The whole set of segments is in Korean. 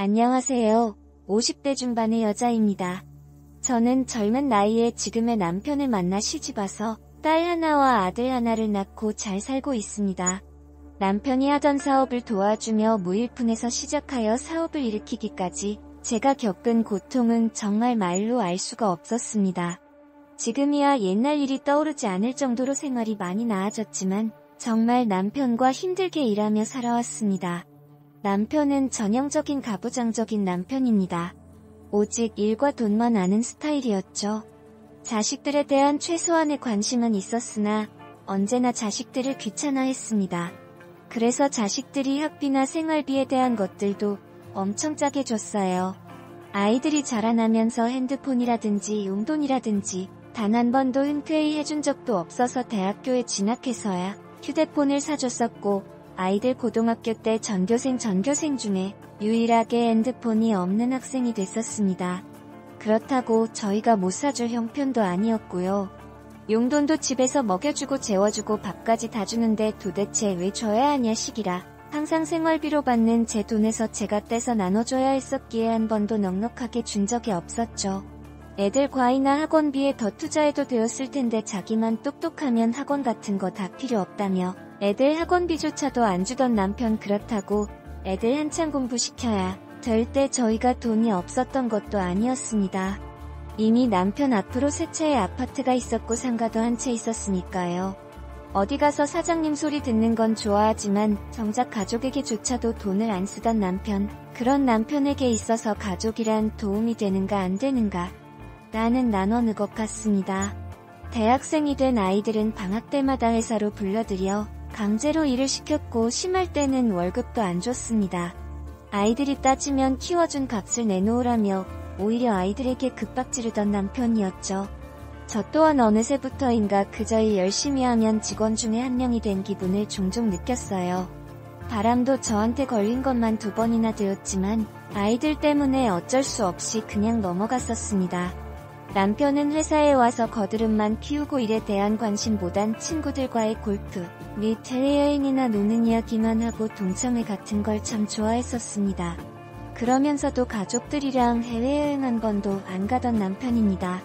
안녕하세요. 50대 중반의 여자입니다. 저는 젊은 나이에 지금의 남편을 만나 시집와서 딸 하나와 아들 하나를 낳고 잘 살고 있습니다. 남편이 하던 사업을 도와주며 무일푼에서 시작하여 사업을 일으키기까지 제가 겪은 고통은 정말 말로 알 수가 없었습니다. 지금이야 옛날 일이 떠오르지 않을 정도로 생활이 많이 나아졌지만 정말 남편과 힘들게 일하며 살아왔습니다. 남편은 전형적인 가부장적인 남편입니다. 오직 일과 돈만 아는 스타일이었죠. 자식들에 대한 최소한의 관심은 있었으나 언제나 자식들을 귀찮아했습니다. 그래서 자식들이 학비나 생활비에 대한 것들도 엄청 짜게 줬어요. 아이들이 자라나면서 핸드폰이라든지 용돈이라든지 단 한 번도 흔쾌히 해준 적도 없어서 대학교에 진학해서야 휴대폰을 사줬었고, 아이들 고등학교 때 전교생 중에 유일하게 핸드폰이 없는 학생이 됐었습니다. 그렇다고 저희가 못 사줄 형편도 아니었고요. 용돈도 집에서 먹여주고 재워주고 밥까지 다 주는데 도대체 왜 줘야 하냐 식이라 항상 생활비로 받는 제 돈에서 제가 떼서 나눠줘야 했었기에 한 번도 넉넉하게 준 적이 없었죠. 애들 과외나 학원비에 더 투자해도 되었을 텐데 자기만 똑똑하면 학원 같은 거 다 필요 없다며 애들 학원비조차도 안 주던 남편, 그렇다고 애들 한창 공부시켜야 될 때 저희가 돈이 없었던 것도 아니었습니다. 이미 남편 앞으로 세 채의 아파트가 있었고 상가도 한 채 있었으니까요. 어디 가서 사장님 소리 듣는 건 좋아하지만 정작 가족에게조차도 돈을 안 쓰던 남편, 그런 남편에게 있어서 가족이란 도움이 되는가 안 되는가 나는 나눠는 것 같습니다. 대학생이 된 아이들은 방학 때마다 회사로 불러들여 강제로 일을 시켰고 심할 때는 월급도 안 줬습니다. 아이들이 따지면 키워준 값을 내놓으라며 오히려 아이들에게 급박지르던 남편이었죠. 저 또한 어느새부터인가 그저 일 열심히 하면 직원 중에 한 명이 된 기분을 종종 느꼈어요. 바람도 저한테 걸린 것만 2번이나 되었지만 아이들 때문에 어쩔 수 없이 그냥 넘어갔었습니다. 남편은 회사에 와서 거드름만 피우고 일에 대한 관심보단 친구들과의 골프 및 해외여행이나 노는 이야기만 하고 동창회 같은 걸 참 좋아했었습니다. 그러면서도 가족들이랑 해외여행 한 번도 안 가던 남편입니다.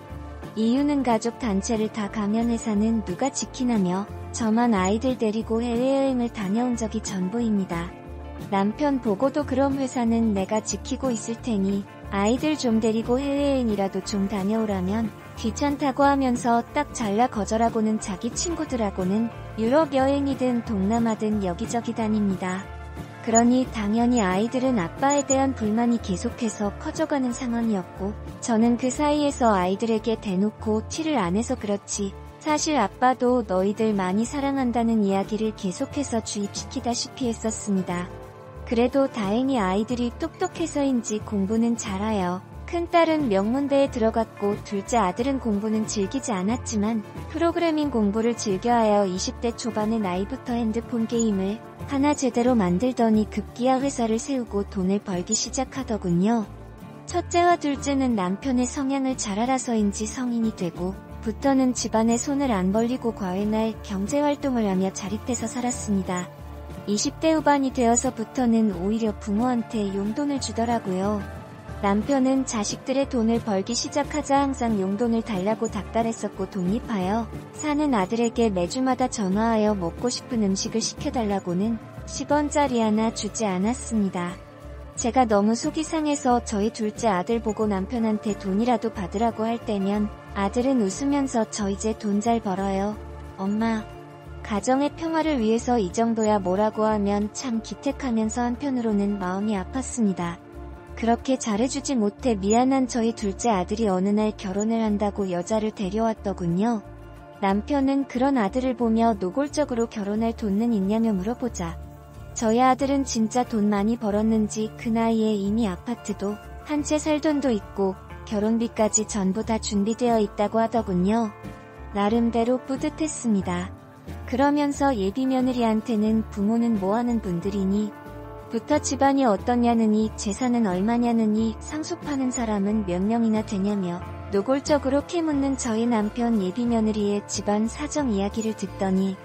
이유는 가족 단체를 다 가면 회사는 누가 지키냐며 저만 아이들 데리고 해외여행을 다녀온 적이 전부입니다. 남편 보고도 그럼 회사는 내가 지키고 있을 테니 아이들 좀 데리고 해외여행이라도 좀 다녀오라면 귀찮다고 하면서 딱 잘라 거절하고는 자기 친구들하고는 유럽 여행이든 동남아든 여기저기 다닙니다. 그러니 당연히 아이들은 아빠에 대한 불만이 계속해서 커져가는 상황이었고, 저는 그 사이에서 아이들에게 대놓고 티를 안 해서 그렇지 사실 아빠도 너희들 많이 사랑한다는 이야기를 계속해서 주입시키다시피 했었습니다. 그래도 다행히 아이들이 똑똑해서인지 공부는 잘해요. 큰딸은 명문대에 들어갔고 둘째 아들은 공부는 즐기지 않았지만 프로그래밍 공부를 즐겨하여 20대 초반의 나이부터 핸드폰 게임을 하나 제대로 만들더니 급기야 회사를 세우고 돈을 벌기 시작하더군요. 첫째와 둘째는 남편의 성향을 잘 알아서인지 성인이 되고 부터는 집안에 손을 안 벌리고 과외나 경제활동을 하며 자립해서 살았습니다. 20대 후반이 되어서부터는 오히려 부모한테 용돈을 주더라고요. 남편은 자식들의 돈을 벌기 시작하자 항상 용돈을 달라고 닥달했었고 독립하여 사는 아들에게 매주마다 전화하여 먹고 싶은 음식을 시켜달라고는 10원짜리 하나 주지 않았습니다. 제가 너무 속이 상해서 저희 둘째 아들 보고 남편한테 돈이라도 받으라고 할 때면 아들은 웃으면서 저 이제 돈 잘 벌어요. 엄마, 가정의 평화를 위해서 이 정도야 뭐라고 하면 참 기특하면서 한편으로는 마음이 아팠습니다. 그렇게 잘해주지 못해 미안한 저희 둘째 아들이 어느 날 결혼을 한다고 여자를 데려왔더군요. 남편은 그런 아들을 보며 노골적으로 결혼할 돈은 있냐며 물어보자 저희 아들은 진짜 돈 많이 벌었는지 그 나이에 이미 아파트도 한 채 살 돈도 있고 결혼비까지 전부 다 준비되어 있다고 하더군요. 나름대로 뿌듯했습니다. 그러면서 예비 며느리한테는 부모는 뭐하는 분들이니? 부터 집안이 어떠냐느니 재산은 얼마냐느니 상속하는 사람은 몇 명이나 되냐며 노골적으로 캐묻는 저희 남편 예비 며느리의 집안 사정 이야기를 듣더니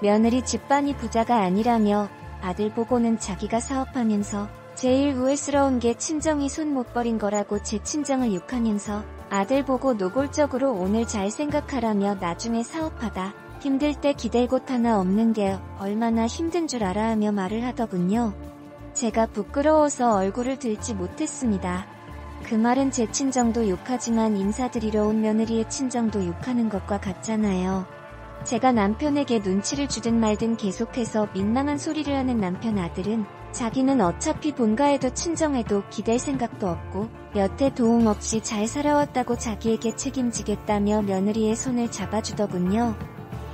며느리 집안이 부자가 아니라며 아들 보고는 자기가 사업하면서 제일 후회스러운 게 친정이 손 못 버린 거라고 제 친정을 욕하면서 아들 보고 노골적으로 오늘 잘 생각하라며 나중에 사업하다 힘들 때 기댈 곳 하나 없는 게 얼마나 힘든 줄 알아 하며 말을 하더군요. 제가 부끄러워서 얼굴을 들지 못했습니다. 그 말은 제 친정도 욕하지만 인사드리러 온 며느리의 친정도 욕하는 것과 같잖아요. 제가 남편에게 눈치를 주든 말든 계속해서 민망한 소리를 하는 남편 아들은 자기는 어차피 본가에도 친정에도 기댈 생각도 없고 여태 도움 없이 잘 살아왔다고 자기에게 책임지겠다며 며느리의 손을 잡아주더군요.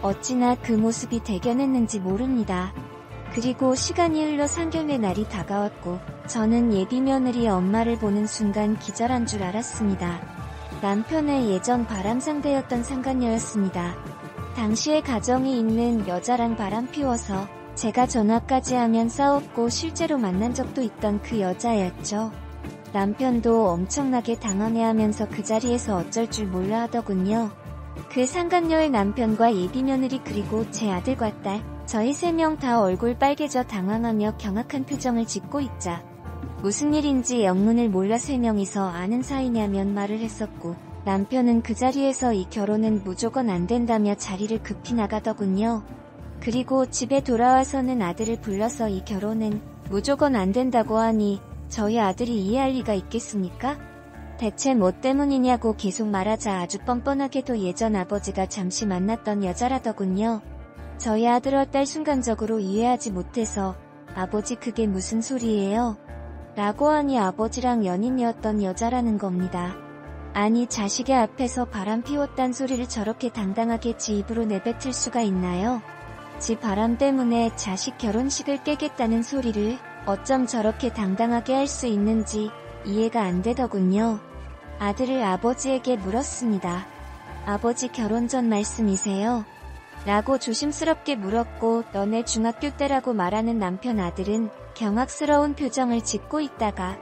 어찌나 그 모습이 대견했는지 모릅니다. 그리고 시간이 흘러 상견례 날이 다가왔고 저는 예비 며느리의 엄마를 보는 순간 기절한 줄 알았습니다. 남편의 예전 바람상대였던 상간녀였습니다. 당시에 가정이 있는 여자랑 바람 피워서 제가 전화까지 하면 싸웠고 실제로 만난 적도 있던 그 여자였죠. 남편도 엄청나게 당황해하면서 그 자리에서 어쩔 줄 몰라 하더군요. 그 상간녀의 남편과 예비 며느리 그리고 제 아들과 딸, 저희 3명 다 얼굴 빨개져 당황하며 경악한 표정을 짓고 있자 무슨 일인지 영문을 몰라 3명이서 아는 사이냐면 말을 했었고 남편은 그 자리에서 이 결혼은 무조건 안 된다며 자리를 급히 나가더군요. 그리고 집에 돌아와서는 아들을 불러서 이 결혼은 무조건 안 된다고 하니 저희 아들이 이해할 리가 있겠습니까? 대체 뭐 때문이냐고 계속 말하자 아주 뻔뻔하게도 예전 아버지가 잠시 만났던 여자라더군요. 저희 아들과 딸 순간적으로 이해하지 못해서 아버지 그게 무슨 소리예요? 라고 하니 아버지랑 연인이었던 여자라는 겁니다. 아니 자식의 앞에서 바람 피웠단 소리를 저렇게 당당하게 지 입으로 내뱉을 수가 있나요? 지 바람 때문에 자식 결혼식을 깨겠다는 소리를 어쩜 저렇게 당당하게 할 수 있는지 이해가 안 되더군요. 아들을 아버지에게 물었습니다. 아버지 결혼 전 말씀이세요? 라고 조심스럽게 물었고 너네 중학교 때라고 말하는 남편 아들은 경악스러운 표정을 짓고 있다가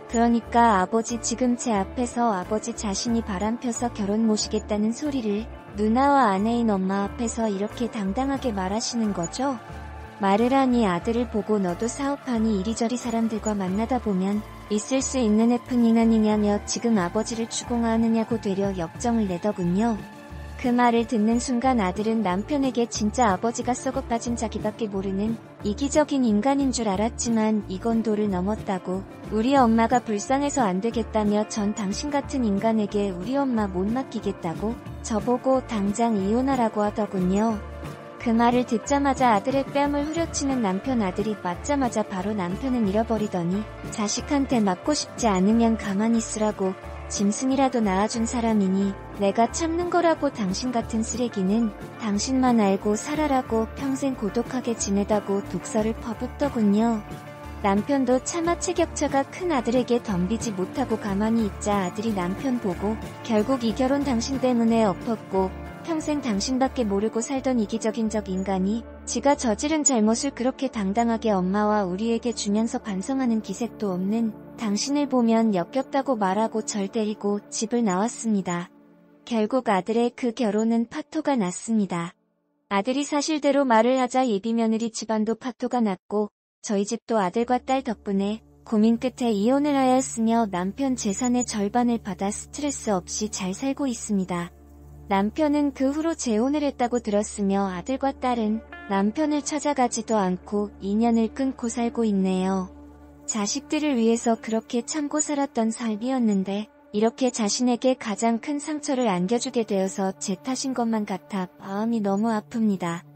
그러니까 아버지 지금 제 앞에서 아버지 자신이 바람펴서 결혼 모시겠다는 소리를 누나와 아내인 엄마 앞에서 이렇게 당당하게 말하시는 거죠? 말을 하니 아들을 보고 너도 사업하니 이리저리 사람들과 만나다 보면 있을 수 있는 해프닝 아니냐며 지금 아버지를 추궁하느냐고 되려 역정을 내더군요. 그 말을 듣는 순간 아들은 남편에게 진짜 아버지가 썩어 빠진 자기밖에 모르는 이기적인 인간인 줄 알았지만 이건 도를 넘었다고 우리 엄마가 불쌍해서 안 되겠다며 전 당신 같은 인간에게 우리 엄마 못 맡기겠다고 저보고 당장 이혼하라고 하더군요. 그 말을 듣자마자 아들의 뺨을 후려치는 남편 아들이 맞자마자 바로 남편은 잃어버리더니 자식한테 맞고 싶지 않으면 가만히 있으라고 짐승이라도 낳아준 사람이니 내가 참는 거라고 당신 같은 쓰레기는 당신만 알고 살아라고 평생 고독하게 지내다고 독설을 퍼붓더군요. 남편도 차마 체격차가 큰 아들에게 덤비지 못하고 가만히 있자 아들이 남편 보고 결국 이 결혼 당신 때문에 엎었고 평생 당신밖에 모르고 살던 이기적인 인간이 지가 저지른 잘못을 그렇게 당당하게 엄마와 우리에게 주면서 반성하는 기색도 없는 당신을 보면 역겹다고 말하고 절 때리고 집을 나왔습니다. 결국 아들의 그 결혼은 파토가 났습니다. 아들이 사실대로 말을 하자 예비며느리 집안도 파토가 났고 저희 집도 아들과 딸 덕분에 고민 끝에 이혼을 하였으며 남편 재산의 절반을 받아 스트레스 없이 잘 살고 있습니다. 남편은 그 후로 재혼을 했다고 들었으며 아들과 딸은 남편을 찾아가지도 않고 인연을 끊고 살고 있네요. 자식들을 위해서 그렇게 참고 살았던 삶이었는데 이렇게 자신에게 가장 큰 상처를 안겨주게 되어서 제 탓인 것만 같아 마음이 너무 아픕니다.